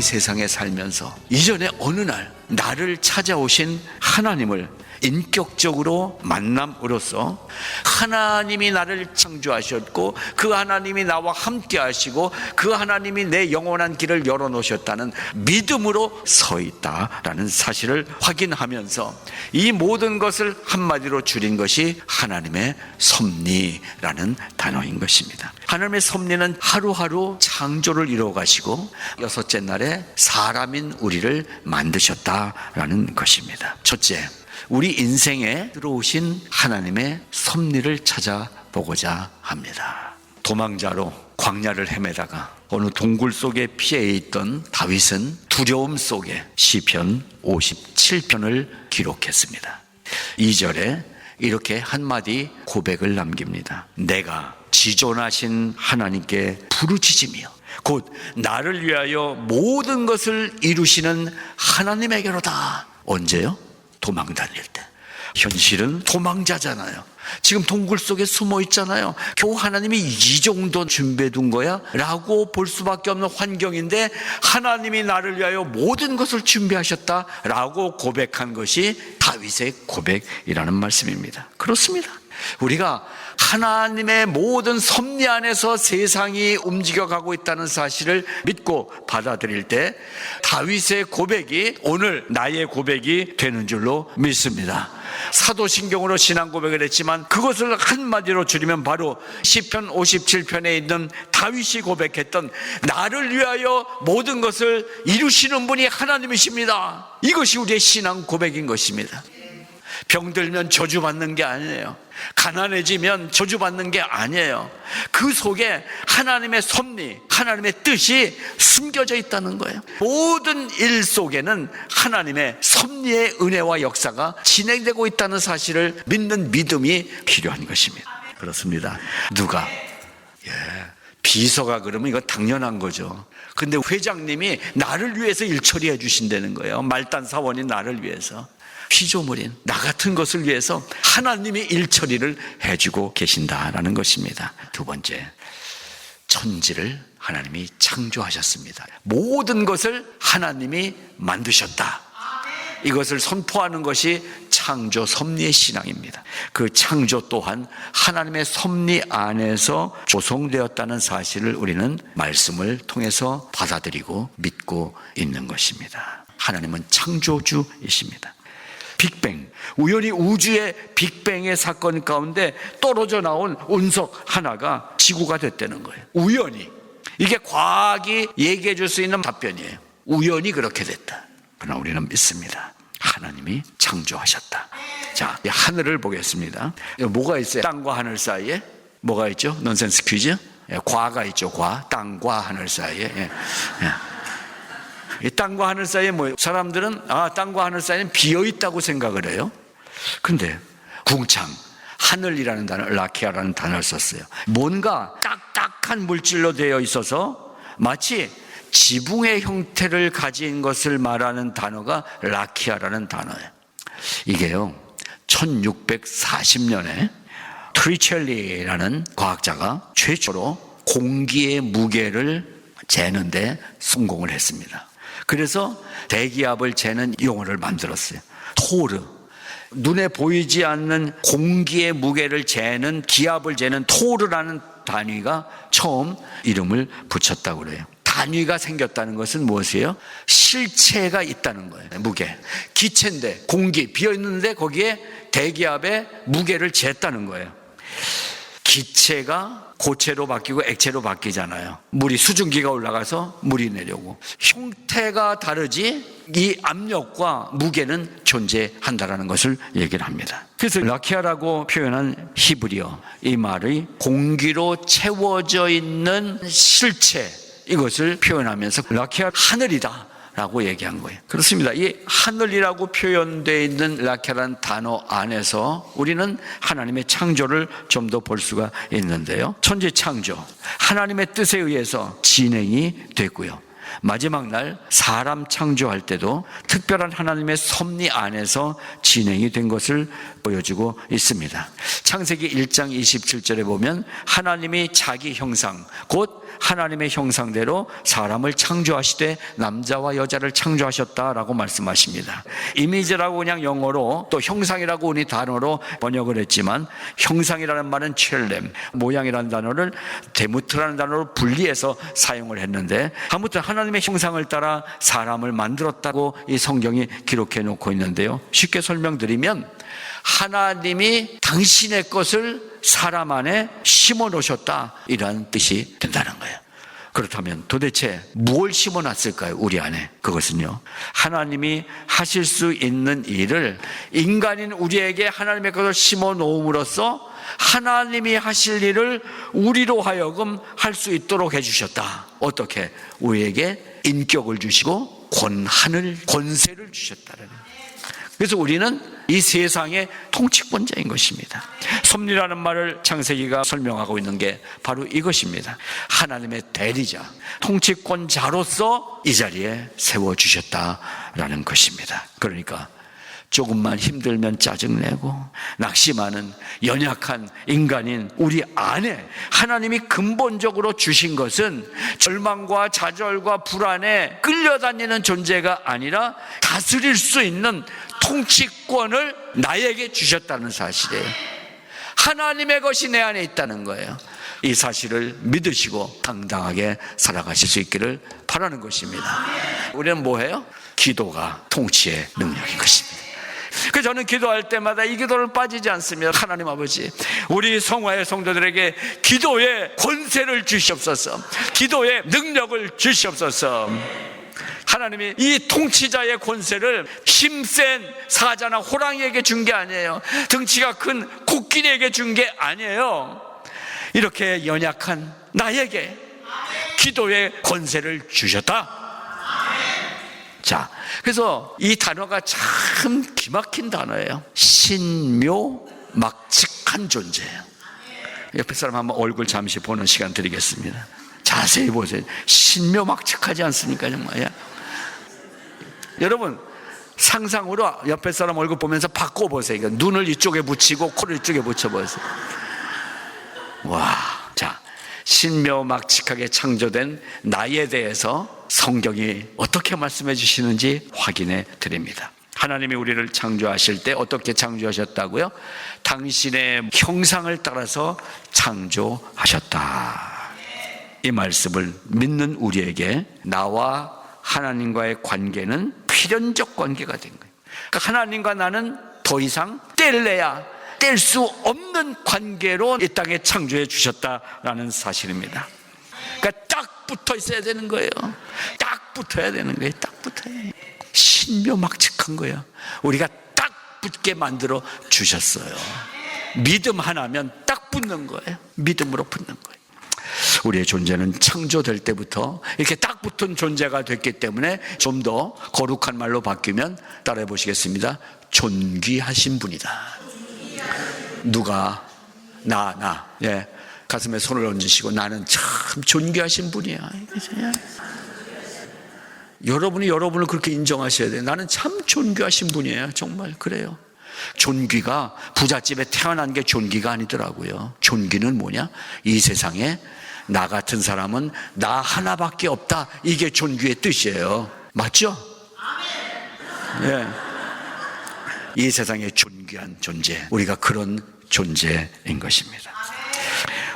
세상에 살면서 이전에 어느 날 나를 찾아오신 하나님을 인격적으로 만남으로써 하나님이 나를 창조하셨고 그 하나님이 나와 함께 하시고 그 하나님이 내 영원한 길을 열어놓으셨다는 믿음으로 서 있다라는 사실을 확인하면서 이 모든 것을 한마디로 줄인 것이 하나님의 섭리라는 단어인 것입니다. 하나님의 섭리는 하루하루 창조를 이루어 가시고 여섯째 날에 사람인 우리를 만드셨다라는 것입니다. 첫째, 우리 인생에 들어오신 하나님의 섭리를 찾아보고자 합니다. 도망자로 광야를 헤매다가 어느 동굴 속에 피해 있던 다윗은 두려움 속에 시편 57편을 기록했습니다. 2절에 이렇게 한마디 고백을 남깁니다. 내가 지존하신 하나님께 부르짖으며 곧 나를 위하여 모든 것을 이루시는 하나님에게로다. 언제요? 도망 다닐 때. 현실은 도망자잖아요. 지금 동굴 속에 숨어 있잖아요. 겨우 하나님이 이 정도 준비해 둔 거야? 라고 볼 수밖에 없는 환경인데 하나님이 나를 위하여 모든 것을 준비하셨다 라고 고백한 것이 다윗의 고백이라는 말씀입니다. 그렇습니다. 우리가 하나님의 모든 섭리 안에서 세상이 움직여가고 있다는 사실을 믿고 받아들일 때 다윗의 고백이 오늘 나의 고백이 되는 줄로 믿습니다. 사도신경으로 신앙 고백을 했지만 그것을 한마디로 줄이면 바로 시편 57편에 있는 다윗이 고백했던 나를 위하여 모든 것을 이루시는 분이 하나님이십니다. 이것이 우리의 신앙 고백인 것입니다. 병들면 저주받는 게 아니에요. 가난해지면 저주받는 게 아니에요. 그 속에 하나님의 섭리, 하나님의 뜻이 숨겨져 있다는 거예요. 모든 일 속에는 하나님의 섭리의 은혜와 역사가 진행되고 있다는 사실을 믿는 믿음이 필요한 것입니다. 그렇습니다. 누가? 비서가 그러면 이거 당연한 거죠. 근데 회장님이 나를 위해서 일 처리해 주신다는 거예요. 말단 사원이 나를 위해서. 피조물인 나 같은 것을 위해서 하나님이 일처리를 해주고 계신다라는 것입니다. 두 번째, 천지를 하나님이 창조하셨습니다. 모든 것을 하나님이 만드셨다. 이것을 선포하는 것이 창조 섭리의 신앙입니다. 그 창조 또한 하나님의 섭리 안에서 조성되었다는 사실을 우리는 말씀을 통해서 받아들이고 믿고 있는 것입니다. 하나님은 창조주이십니다. 빅뱅, 우연히 우주의 빅뱅의 사건 가운데 떨어져 나온 운석 하나가 지구가 됐다는 거예요. 우연히. 이게 과학이 얘기해 줄 수 있는 답변이에요. 우연히 그렇게 됐다. 그러나 우리는 믿습니다. 하나님이 창조하셨다. 자, 이 하늘을 보겠습니다. 뭐가 있어요? 땅과 하늘 사이에? 뭐가 있죠? 넌센스 퀴즈? 과가 있죠. 과. 땅과 하늘 사이에. 이 땅과 하늘 사이에 뭐예요? 사람들은 땅과 하늘 사이에는 비어있다고 생각을 해요. 근데 궁창, 하늘이라는 단어, 라키아라는 단어를 썼어요. 뭔가 딱딱한 물질로 되어 있어서 마치 지붕의 형태를 가진 것을 말하는 단어가 라키아라는 단어예요. 이게요 1640년에 트리첼리라는 과학자가 최초로 공기의 무게를 재는데 성공을 했습니다. 그래서 대기압을 재는 용어를 만들었어요. 토르. 눈에 보이지 않는 공기의 무게를 재는, 기압을 재는 토르라는 단위가 처음 이름을 붙였다고 그래요. 단위가 생겼다는 것은 무엇이에요? 실체가 있다는 거예요. 무게. 기체인데, 공기 비어있는데 거기에 대기압의 무게를 쟀다는 거예요. 기체가 고체로 바뀌고 액체로 바뀌잖아요. 물이 수증기가 올라가서 물이 내려오고 형태가 다르지 이 압력과 무게는 존재한다라는 것을 얘기를 합니다. 그래서 라키아라고 표현한 히브리어, 이 말이 공기로 채워져 있는 실체, 이것을 표현하면서 라키아 하늘이다 라고 얘기한 거예요. 그렇습니다. 이 하늘이라고 표현되어 있는 라키아라는 단어 안에서 우리는 하나님의 창조를 좀 더 볼 수가 있는데요. 천지 창조, 하나님의 뜻에 의해서 진행이 됐고요. 마지막 날 사람 창조할 때도 특별한 하나님의 섭리 안에서 진행이 된 것을 보여주고 있습니다. 창세기 1장 27절에 보면 하나님이 자기 형상 곧 하나님의 형상대로 사람을 창조하시되 남자와 여자를 창조하셨다라고 말씀하십니다. 이미지라고 그냥 영어로 또 형상이라고 우리 단어로 번역을 했지만 형상이라는 말은 첼렘, 모양이라는 단어를 데무트라는 단어로 분리해서 사용을 했는데 아무튼 하나님의 형상을 따라 사람을 만들었다고 이 성경이 기록해 놓고 있는데요. 쉽게 설명드리면 하나님이 당신의 것을 사람 안에 심어 놓으셨다 이런 뜻이 된다는 거예요. 그렇다면 도대체 무엇을 심어 놨을까요? 우리 안에. 그것은요, 하나님이 하실 수 있는 일을 인간인 우리에게 하나님의 것을 심어 놓음으로써 하나님이 하실 일을 우리로 하여금 할 수 있도록 해주셨다. 어떻게? 우리에게 인격을 주시고 권세를 주셨다는 거예요. 그래서 우리는 이 세상의 통치권자인 것입니다. 섭리라는 말을 창세기가 설명하고 있는 게 바로 이것입니다. 하나님의 대리자, 통치권자로서 이 자리에 세워주셨다라는 것입니다. 그러니까 조금만 힘들면 짜증내고 낙심하는 연약한 인간인 우리 안에 하나님이 근본적으로 주신 것은 절망과 좌절과 불안에 끌려다니는 존재가 아니라 다스릴 수 있는 통치권을 나에게 주셨다는 사실이에요. 하나님의 것이 내 안에 있다는 거예요. 이 사실을 믿으시고 당당하게 살아가실 수 있기를 바라는 것입니다. 우리는 뭐예요? 기도가 통치의 능력인 것입니다. 그래서 저는 기도할 때마다 이 기도를 빠지지 않습니다. 하나님 아버지, 우리 성화의 성도들에게 기도의 권세를 주시옵소서, 기도의 능력을 주시옵소서. 하나님이 이 통치자의 권세를 힘센 사자나 호랑이에게 준 게 아니에요. 덩치가 큰 코끼리에게 준 게 아니에요. 이렇게 연약한 나에게 기도의 권세를 주셨다. 자, 그래서 이 단어가 참 기막힌 단어예요. 신묘막측한 존재예요. 옆에 사람 한번 얼굴 잠시 보는 시간 드리겠습니다. 자세히 보세요. 신묘막측하지 않습니까? 정말. 여러분, 상상으로 옆에 사람 얼굴 보면서 바꿔보세요. 눈을 이쪽에 붙이고 코를 이쪽에 붙여보세요. 와, 자, 신묘막측하게 창조된 나에 대해서 성경이 어떻게 말씀해 주시는지 확인해 드립니다. 하나님이 우리를 창조하실 때 어떻게 창조하셨다고요? 당신의 형상을 따라서 창조하셨다. 이 말씀을 믿는 우리에게 나와 하나님과의 관계는 필연적 관계가 된 거예요. 그러니까 하나님과 나는 더 이상 뗄래야 뗄 수 없는 관계로 이 땅에 창조해 주셨다라는 사실입니다. 그러니까 딱 붙어 있어야 되는 거예요. 딱 붙어야 되는 거예요. 딱 붙어야 해요. 신묘막측한 거예요. 우리가 딱 붙게 만들어 주셨어요. 믿음 하나면 딱 붙는 거예요. 믿음으로 붙는 거예요. 우리의 존재는 창조될 때부터 이렇게 딱 붙은 존재가 됐기 때문에 좀 더 거룩한 말로 바뀌면 따라해 보시겠습니다. 존귀하신 분이다. 누가? 예. 가슴에 손을 얹으시고 나는 참 존귀하신 분이야. 여러분이 여러분을 그렇게 인정하셔야 돼요. 나는 참 존귀하신 분이에요. 정말 그래요. 존귀가 부잣집에 태어난 게 존귀가 아니더라고요. 존귀는 뭐냐? 이 세상에 나 같은 사람은 나 하나밖에 없다. 이게 존귀의 뜻이에요. 맞죠? 예. 이 세상에 존귀한 존재, 우리가 그런 존재인 것입니다.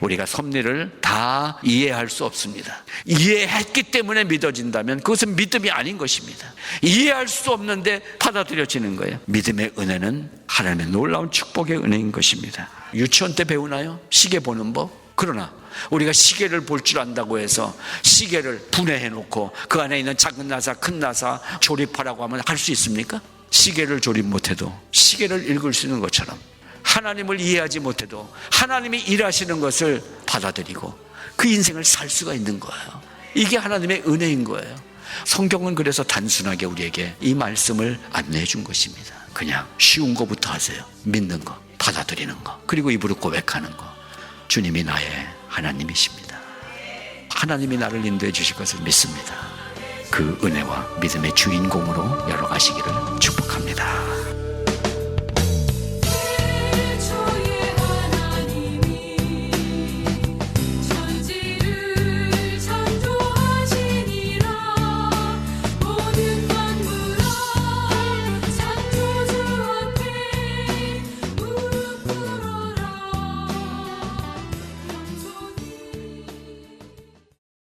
우리가 섭리를 다 이해할 수 없습니다. 이해했기 때문에 믿어진다면 그것은 믿음이 아닌 것입니다. 이해할 수 없는데 받아들여지는 거예요. 믿음의 은혜는 하나님의 놀라운 축복의 은혜인 것입니다. 유치원 때 배우나요? 시계 보는 법? 그러나 우리가 시계를 볼 줄 안다고 해서 시계를 분해해 놓고 그 안에 있는 작은 나사 큰 나사 조립하라고 하면 할 수 있습니까? 시계를 조립 못해도 시계를 읽을 수 있는 것처럼 하나님을 이해하지 못해도 하나님이 일하시는 것을 받아들이고 그 인생을 살 수가 있는 거예요. 이게 하나님의 은혜인 거예요. 성경은 그래서 단순하게 우리에게 이 말씀을 안내해 준 것입니다. 그냥 쉬운 거부터 하세요. 믿는 거, 받아들이는 거, 그리고 입으로 고백하는 거. 주님이 나의 하나님이십니다. 하나님이 나를 인도해 주실 것을 믿습니다. 그 은혜와 믿음의 주인공으로 열어가시기를 축복합니다.